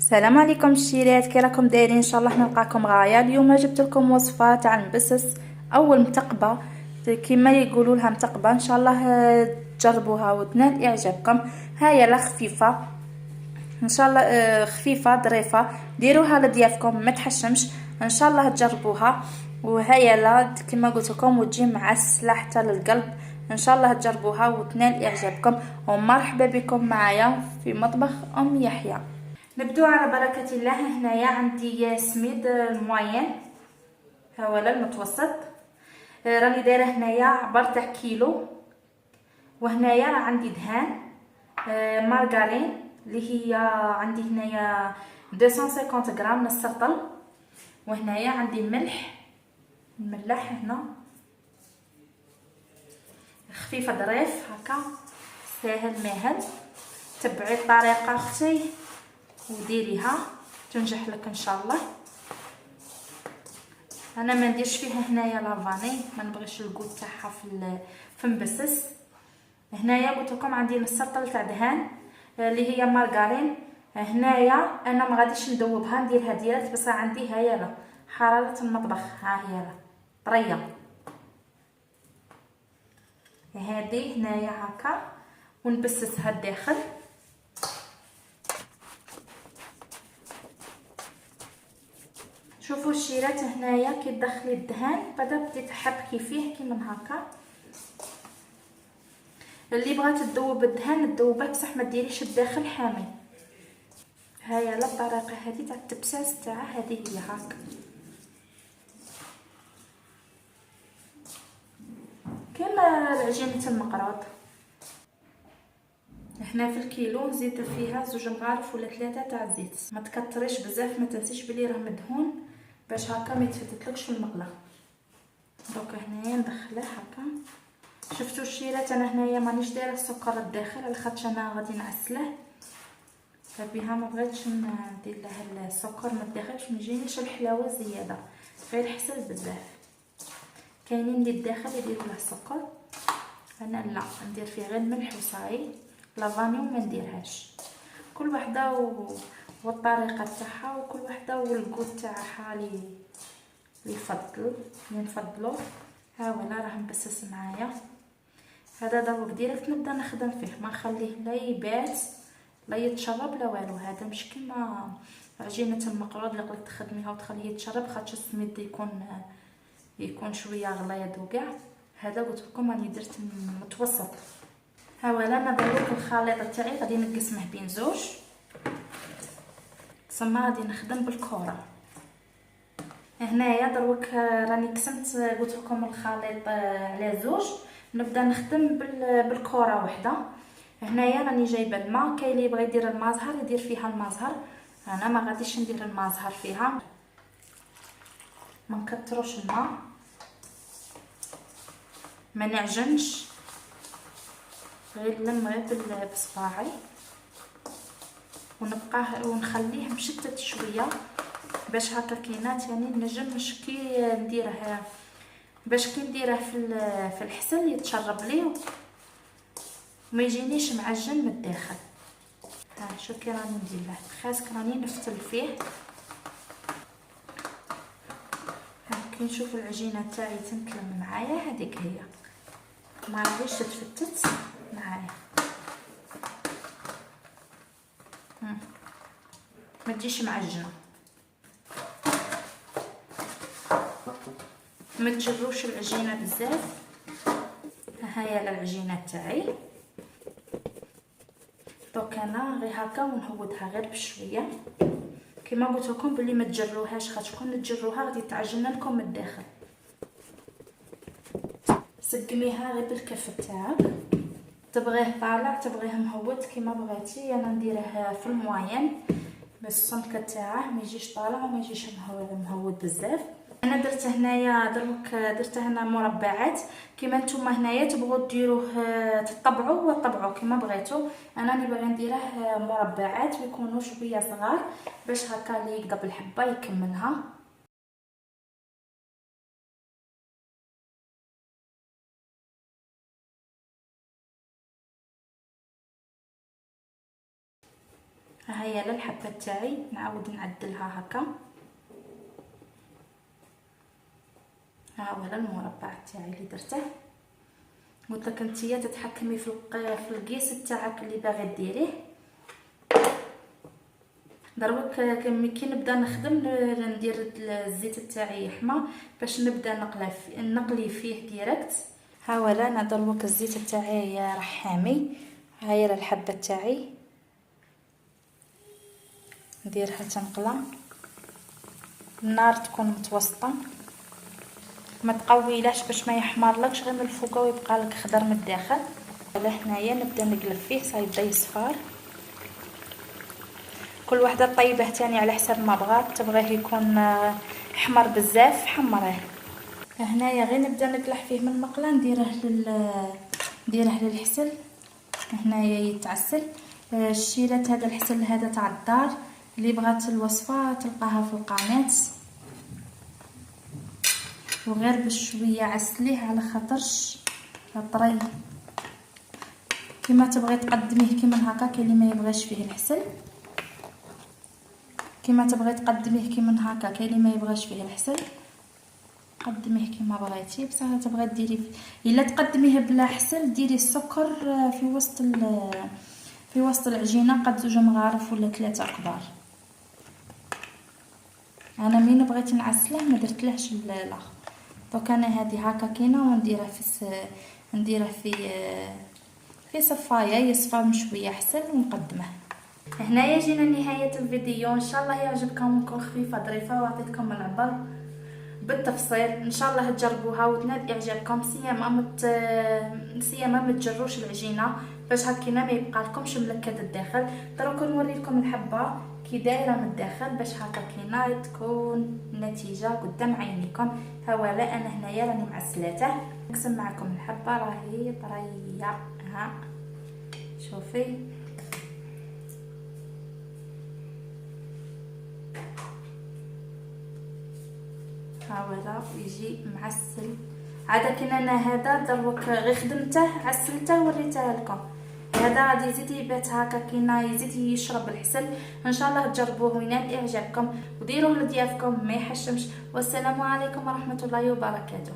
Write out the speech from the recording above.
السلام عليكم الشيرات، كي راكم دايرين؟ ان شاء الله نلقاكم غايه. اليوم جبت لكم وصفه تاع المبسس، اول متقبه كيما يقولوا لها متقبه. ان شاء الله تجربوها وتنال اعجابكم. هاي لا خفيفه ان شاء الله، خفيفه ظريفه، ديروها لضيافكم ما تحشمش. ان شاء الله تجربوها. وهيا لا كما قلت لكم وتجي معسله حتى للقلب. ان شاء الله تجربوها وتنال اعجابكم. ومرحبا بكم معايا في مطبخ ام يحيى. نبدو على بركة الله. هنايا عندي سميد الموين، هو المتوسط. راني دايره هنايا عبر تاع كيلو. وهنايا عندي دهان مارغرين اللي هي عندي هنايا 250 غرام من السرطل. وهنايا عندي الملح هنا خفيفه ظريف هكا، ساهل ماهل. تبعي الطريقه اختي وديريها تنجح لك ان شاء الله. انا ما نديرش فيها هنايا لافاني، ما نبغيش الكود تاعها في مبسس. هنايا قلت لكم عندي السرطل تاع دهان اللي هي مارغرين. هنايا انا ما غاديش ندوبها، نديرها ديريكت، بس عندي هيا لا حراره المطبخ، ها هي لا طريه. هذه هنايا هكا ونبسسها الداخل. شوفوا الشيرات هنايا كي تدخلي الدهان بدات تحبكي فيه كي من هكا. اللي بغات تذوب الدهان تذوبه، بصح ما ديريش الداخل حامي. هيا لا الطريقه هذه تاع التبساس تاعها، هذه هي هكا كما عجينه المقراض. هنا في الكيلو نزيد فيها 2 مغارف ولا 3 تاع الزيت. ما تكتريش بزاف، ما تنسيش بلي راه مدهون باش هكا ما يتفتتلكش في المقله. دوكا هنايا ندخله هكا. شفتوا الشيرات انا هنايا مانيش دايره السكر الداخل على خاطر انا غادي نعسله، فبها ما بغيتش ندير له السكر من الداخل باش ما يجينيش الحلاوه زياده، غير حسن بزاف. كاينين اللي الداخل يديروا له السكر، انا لا ندير فيه غير الملح وصاي. لافانيو ما نديرهاش. كل وحده والطريقه تاعها، وكل وحده والكود تاعها اللي نفضلو. ها ولا راه مبسس معايا. هذا دروك ديريكت نبدا نخدم فيه، ما نخليه لا يبات لا يتشرب لا والو. هذا مش كيما عجينه المقروض اللي قلت تخدميها وتخليه يتشرب، خاطر السميد يكون شويه غليظ وكاع. هذا قلت لكم راني درت متوسط. ها ولا انا دروك الخليط تاعي غادي نقسمه بين زوج. ثم غادي نخدم بالكره. هنايا دروك راني قسمت قلت لكم الخليط على زوج. نبدا نخدم بالكره وحده. هنايا راني جايبه الماء، كاين اللي يبغي يدير الماء زهر يدير فيها الماء زهر، انا ما غاديش ندير الماء زهر فيها. ما نكثروش الماء، ما نعجنش، غير نلم غير بصباعي ونبقاه ونخليه مشتت شويه باش هكا كينا تاني نجمش كي نديره، باش كي نديره في الحسل يتشرب ليه وما يجينيش معجن من الداخل. ها شوف كي راني ندير له خاصك راني نفتل فيه. ها كي نشوف العجينه تاعي تنكلم معايا، هذيك هي ما راهيش تفتت معايا. ما تجيش معجنه، ما تجروش العجينه بزاف. هاهي العجينه تاعي. دوك انا غير هكا ونهودها غير بشويه. كما قلت لكم بلي ما تجروهاش، خاطر كون تجروها غادي تعجن لكم من الداخل. سقميها غير بالكف تاعك، تبغيه طالع تبغيه مهود كما بغيتي. انا نديره في الموين باش السمكه تاعه ما يجيش طالع وما يجيش مهود بزاف. انا درت هنايا دروك درته هنا مربعات. كيما نتوما هنايا تبغوا ديروه تطبعوا كيما بغيتو. انا اللي باغي نديره مربعات ويكونوا شويه صغار باش هكا اللي يقدر بالحبه يكملها. ها هي الحبه تاعي نعاود نعدلها هكا. ها هو المربع تاعي اللي درته. قلت لك نتيا تتحكمي في القياس تاعك اللي باغي ديريه. دروك كي نبدا نخدم ندير الزيت تاعي يحمى باش نبدا نقلي فيه ديريكت. ها ولا انا دروك الزيت تاعي راح حامي. ها هي الحبه تاعي نديرها تنقلى. النار تكون متوسطه ما تقويلاش باش ما يحمرلكش غير من الفوق ويبقى لك خضر من الداخل. هلا حنايا نبدا نقلب فيه صايبدا يصفر. كل وحده طيبه تاني على حسب ما بغات. تبغيه يكون احمر بزاف حمريه. هنايا غير نبدا نقلح فيه من المقله نديره للحسل. هنايا يتعسل. شيلات هذا الحسل هذا تاع الدار. اللي بغات الوصفه تلقاها في القناه. وغير بشويه عسليه على خاطرش طري. كيما تبغي تقدميه كيما هكا. كاين اللي ما يبغيش فيه الحسل كيما تبغي تقدميه كيما هكا. كاين اللي ما يبغاش فيه الحسل قدميه كيما بغيتي. بصح تبغي ديري الا تقدميه بلا حسل ديري السكر في وسط العجينه قد 2 مغارف ولا 3 كبار. انا مين بغيت نعسله ما درتلهش الاخر. دونك انا هذه هكا كاينه ونديرها في صفايه يصفى بشويه حسل ونقدمه. هنايا جينا لنهايه الفيديو. ان شاء الله يعجبكم ونكون خفيفه ظريفه وعطيتكم العبر بالتفصيل. ان شاء الله تجربوها وتنال اعجابكم. سيما ما تجروش العجينه باش هكينا ما يبقى لكمش ملكد الداخل. دروك نوريكم الحبه كي دايره من الداخل باش هكا كينا تكون النتيجه قدام عينيكم. ها ولا انا هنايا راني معسلاته. نقسم معكم الحبه راهي طريه. ها شوفي ها ولا يجي معسل. عاده كاين انا هذا دروك غير خدمته عسلته وريته لكم. هذا غادي يزيد يبات هكا كينا يزيد يشرب الحسل. ان شاء الله تجربوه وينال اعجابكم وديروه لضيافكم ما يحشمش. والسلام عليكم ورحمه الله وبركاته.